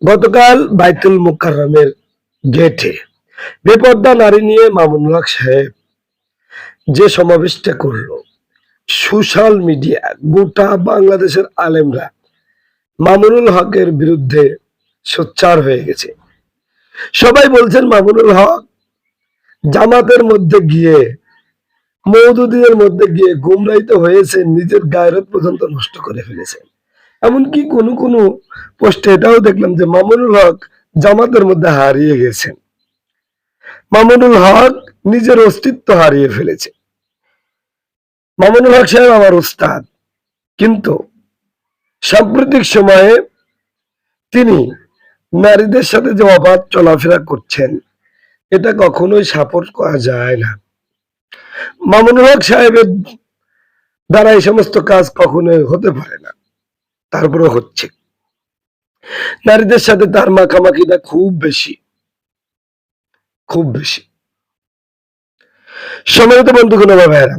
গতকাল বাইতুল মুকাররমের গেটে বেপর্দা নারী নিয়ে মামুনুল হক সাহেব যে সমাবেশটা করলো, সোশ্যাল মিডিয়া গোটা বাংলাদেশের আলেমরা মামুনুল হকের বিরুদ্ধে সোচ্চার হয়ে গেছে। সবাই বলছেন মামুনুল হক জামাতের মধ্যে গিয়ে, মওদুদীদের মধ্যে গিয়ে গুমরাহিত হয়েছে, নিজের গায়রত পর্যন্ত নষ্ট করে ফেলেছেন। এমনকি কোনো কোনো পোস্টে এটাও দেখলাম যে মামুনুল হক জামাতের মধ্যে হারিয়ে গেছেন। মামুনুল হক নিজের অস্তিত্ব হারিয়ে ফেলেছে। মামুনুল হক সাহেব আমার উস্তাদ, কিন্তু সাম্প্রতিক সময়ে তিনি নারীদের সাথে যে অবাধ চলাফেরা করছেন, এটা কখনোই সাপোর্ট করা যায় না। মামুনুল হক সাহেবের দ্বারা এই সমস্ত কাজ কখনোই হতে পারে না, তারপরে হচ্ছে। নারীদের সাথে তার মাখামাখিটা খুব বেশি, খুব বেশি। সম্মানিত বন্ধুগণ, আমার ভাইয়েরা,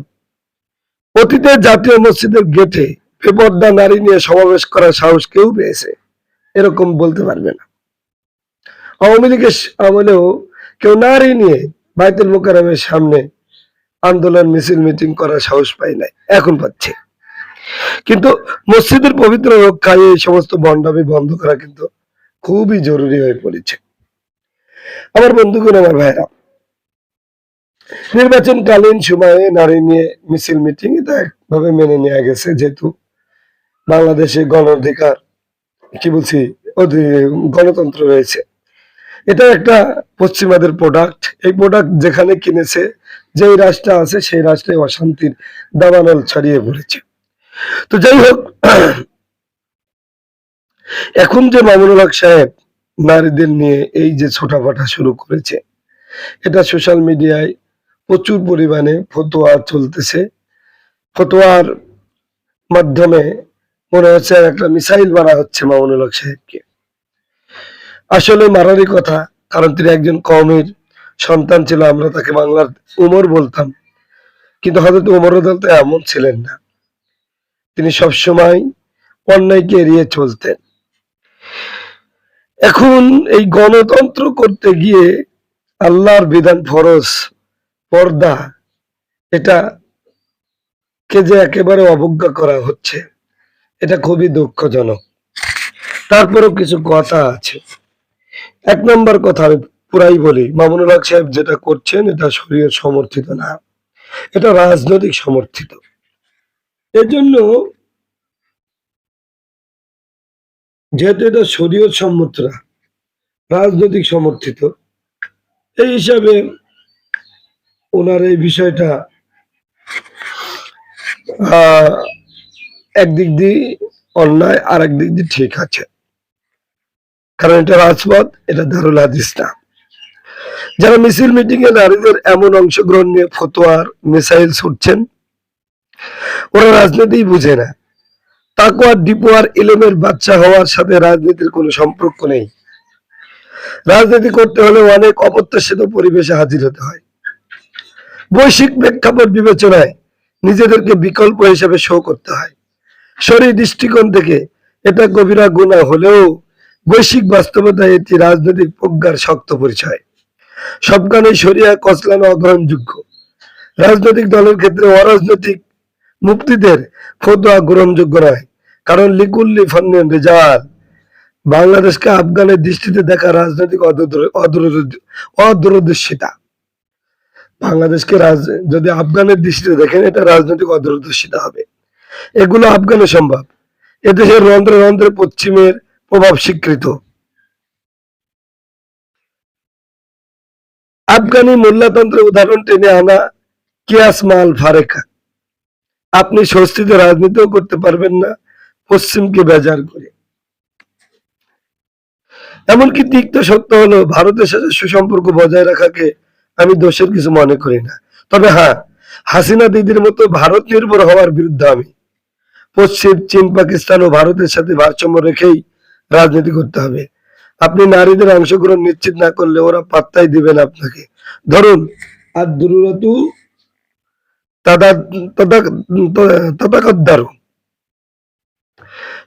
অতীতে জাতীয় মসজিদের গেটে বেপর্দা নারী নিয়ে সমাবেশ করার সাহস কেউ পেয়েছে এরকম বলতে পারবে না। আওয়ামী লীগের আমলেও কেউ নারী নিয়ে বাইতুল মুকাররমের সামনে আন্দোলন মিছিল মিটিং করার সাহস পায় নাই, এখন পাচ্ছে। কিন্তু মসজিদের পবিত্র রক্ষায় এই সমস্ত বন্ডামি বন্ধ করা কিন্তু খুবই জরুরি হয়ে পড়েছে। আমার বন্ধুগণ, আমার ভাইরা, নির্বাচনকালীন সময়ে নারী নিয়ে মিছিল মিটিং এটা একভাবে মেনে নেওয়া গেছে, যেহেতু বাংলাদেশে গণ অধিকার কি বলছি গণতন্ত্র রয়েছে। এটা একটা পশ্চিমাদের প্রোডাক্ট। এই প্রোডাক্ট যেখানে কিনেছে, যেই রাষ্ট্র আছে সেই রাষ্ট্রে অশান্তির দাবানল ছড়িয়ে পড়েছে। তো যাই হোক, এখন যে মামুনুল হক সাহেব নারীদের নিয়ে এই যে ছোটাফাটা শুরু করেছে, এটা সোশ্যাল মিডিয়ায় প্রচুর পরিমাণে ফতোয়া চলতেছে। ফতোয়ার মাধ্যমে মনে হচ্ছে একটা মিসাইল মারা হচ্ছে মামুনুল হক সাহেবকে। আসলে মারারই কথা, কারণ তিনি একজন কওমের সন্তান ছিল। আমরা তাকে বাংলার উমর বলতাম, কিন্তু হযরত উমর রাদিয়াল্লাহু আনহু এমন ছিলেন না। তিনি সবসময় অন্যায়কে এড়িয়ে চলতেন। এখন এই গণতন্ত্র করতে গিয়ে আল্লাহর বিধান ফরজ পর্দা, এটা কে যে একেবারে অবজ্ঞা করা হচ্ছে, এটা খুবই দুঃখজনক। তারপরেও কিছু কথা আছে। এক নম্বর কথা আমি পুরাই বলি, মামুনুল হক সাহেব যেটা করছেন এটা শরীয়ত সমর্থিত না, এটা রাজনৈতিক সমর্থিত। এজন্য যেহেতু এটা শরীয়ত সম্মত না, রাজনৈতিক সমর্থিত, এই হিসাবে ওনার এই বিষয়টা একদিক দিয়ে অন্যায়, আর একদিক দিয়ে ঠিক আছে, কারণ এটা রাজপথ, এটা দারুল হাদিস না। যারা মিছিল মিটিং এ নারীদের এমন অংশগ্রহণ নিয়ে ফতোয়ার মিসাইল ছুটছেন, ওরা রাজনীতি বুঝে না। তাকওয়া ডিপোয়ার ইলমের বাচ্চা হওয়ার সাথে রাজনীতির কোনো সম্পর্ক নেই। রাজনীতি করতে হলে অনেক অপ্রত্যাশিত পরিবেশে হাজির হতে হয়। বৈশ্বিক প্রেক্ষাপট বিবেচনায় নিজেদেরকে বিকল্প হিসেবে শো করতে হয়। শরীর দৃষ্টিকোণ থেকে এটা গভীরা গুনাহ হলেও বৈশ্বিক বাস্তবতায় এটি রাজনৈতিক প্রজ্ঞার শক্ত পরিচয়। সবখানেই শরিয়া কসলানো অগ্রহণযোগ্য। রাজনৈতিক দলের ক্ষেত্রে অরাজনৈতিক মুক্তিদের ফতোয়া গ্রহণযোগ্য নয়, কারণ লিকুল্লি ফান্নিন রিজাল। বাংলাদেশকে আফগানের দৃষ্টিতে দেখা রাজনৈতিক অদূরদর্শিতা। বাংলাদেশকে যদি আফগানের দৃষ্টিতে দেখেন, এটা রাজনৈতিক অদূরদর্শিতা হবে। এগুলো আফগানে সম্ভব। এদেশের রন্ধ্রে রন্ধ্রে পশ্চিমের প্রভাব স্বীকৃত। আফগানি মোল্লাতন্ত্রের উদাহরণ টেনে আনা কিয়াস মাল ফারেকা। আপনি স্বস্তিতে রাজনীতিও করতে পারবেন না পশ্চিমকে বেজার করে। এমনকি তিক্ত সত্য হলো, ভারতের সাথে সুসম্পর্ক বজায় রাখাকে আমি দোষের কিছু মনে করি না। তবে হ্যাঁ, হাসিনা দিদির মতো ভারত নির্ভর হওয়ার বিরুদ্ধে আমি। পশ্চিম, চীন, পাকিস্তান ও ভারতের সাথে ভারসাম্য রেখেই রাজনীতি করতে হবে। আপনি নারীদের অংশগ্রহণ নিশ্চিত না করলে ওরা পাত্তাই দিবে না আপনাকে। ধরুন, আর দুরুরাতু তাদাকাদ্দারু,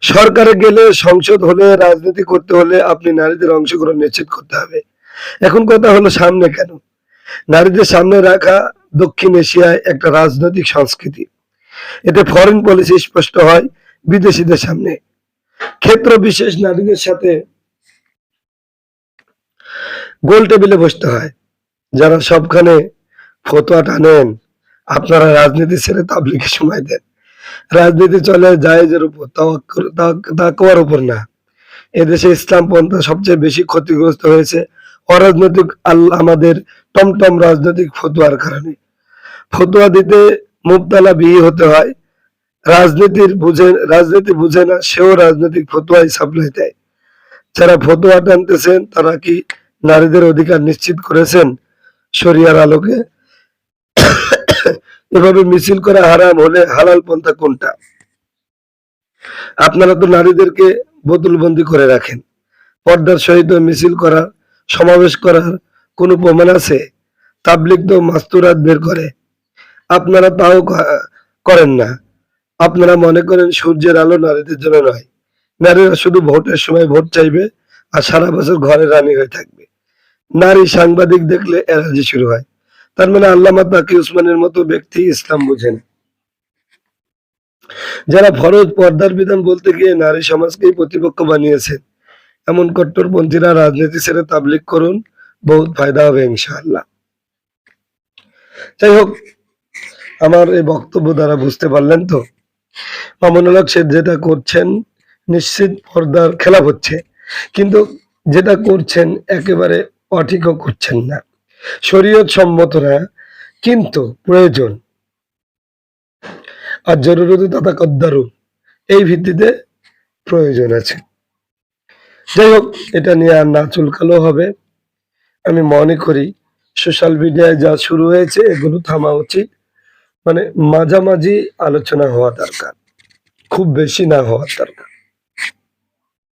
সরকারে গেলে, সংসদ হলে, রাজনীতি করতে হলে আপনি নারীদের অংশগ্রহণ নিশ্চিত করতে হবে। এখন কথা হলো সামনে কেন? নারীদের সামনে রাখা দক্ষিণ এশিয়ায় একটা রাজনৈতিক সংস্কৃতি। এতে ফরেন পলিসি স্পষ্ট হয় বিদেশিদের সামনে। ক্ষেত্র বিশেষ নারীদের সাথে গোল টেবিলে বসতে হয়। যারা সবখানে ফতোয়া টানেন, আপনারা রাজনীতি ছেড়ে তাবলিগে সময় দেন। রাজনীতি চলে জায়েজের উপর, তাকওয়ার উপর না। এদেশে ইসলাম পন্থা সবচেয়ে বেশি ক্ষতিগ্রস্ত হয়েছে অরাজনৈতিক আমাদের টমটম রাজনৈতিক ফতোয়ার কারণে। ফতোয়া দিতে মুবতালা বিহি হতে হয়। রাজনীতি বুঝে না, সেও রাজনৈতিক ফতোয়াই সাপ্লাই দেয়। যারা ফতোয়া টানতেছেন তারা কি নারীদের অধিকার নিশ্চিত করেছেন শরিয়ার আলোকে? এভাবে মিছিল করা হারাম হলে হালাল পন্থা কোনটা? আপনারা তো নারীদেরকে বোতলবন্দি করে রাখেন। পর্দার সহিত মিছিল করার, সমাবেশ করার কোনো প্রমাণ আছে? তাবলিগ তো মাস্তুরাত বের করে, আপনারা তাও করেন না। আপনারা মনে করেন সূর্যের আলো নারীদের জন্য নয়, নারীরা শুধু ভোটের সময় ভোট চাইবে আর সারা বছর ঘরে রানী হয়ে থাকবে। নারী সাংবাদিক দেখলে অ্যালার্জি শুরু হয়। তার মানে আল্লামা তাকি উসমানের মতো ব্যক্তি ইসলাম বুঝেন। যারা ফরজ পর্দার বিধান বলতে গিয়ে নারী সমাজকেই প্রতিপক্ষ বানিয়েছেন, এমন কট্টরপন্থীরা রাজনীতি ছেড়ে তাবলিগ করুন, বহুত ফায়দা হবে ইনশাআল্লাহ। যাই হোক, আমার এই বক্তব্য দ্বারা বুঝতে পারলেন তো মামুনুল হক সে যেটা করছেন নিশ্চিত পর্দার খেলাফ হচ্ছে, কিন্তু যেটা করছেন একেবারে অঠিকও করছেন না, শরীয়ত সম্মত না, কিন্তু প্রয়োজন। আর জরুরত তাতা কদ্দারু, এই ভিত্তিতে প্রয়োজন আছে। যাই হোক, এটা নিয়ে আর না চুলকালো হবে। আমি মনে করি সোশ্যাল মিডিয়ায় যা শুরু হয়েছে এগুলো থামা উচিত। মানে মাঝামাঝি আলোচনা হওয়া দরকার, খুব বেশি না হওয়া দরকার।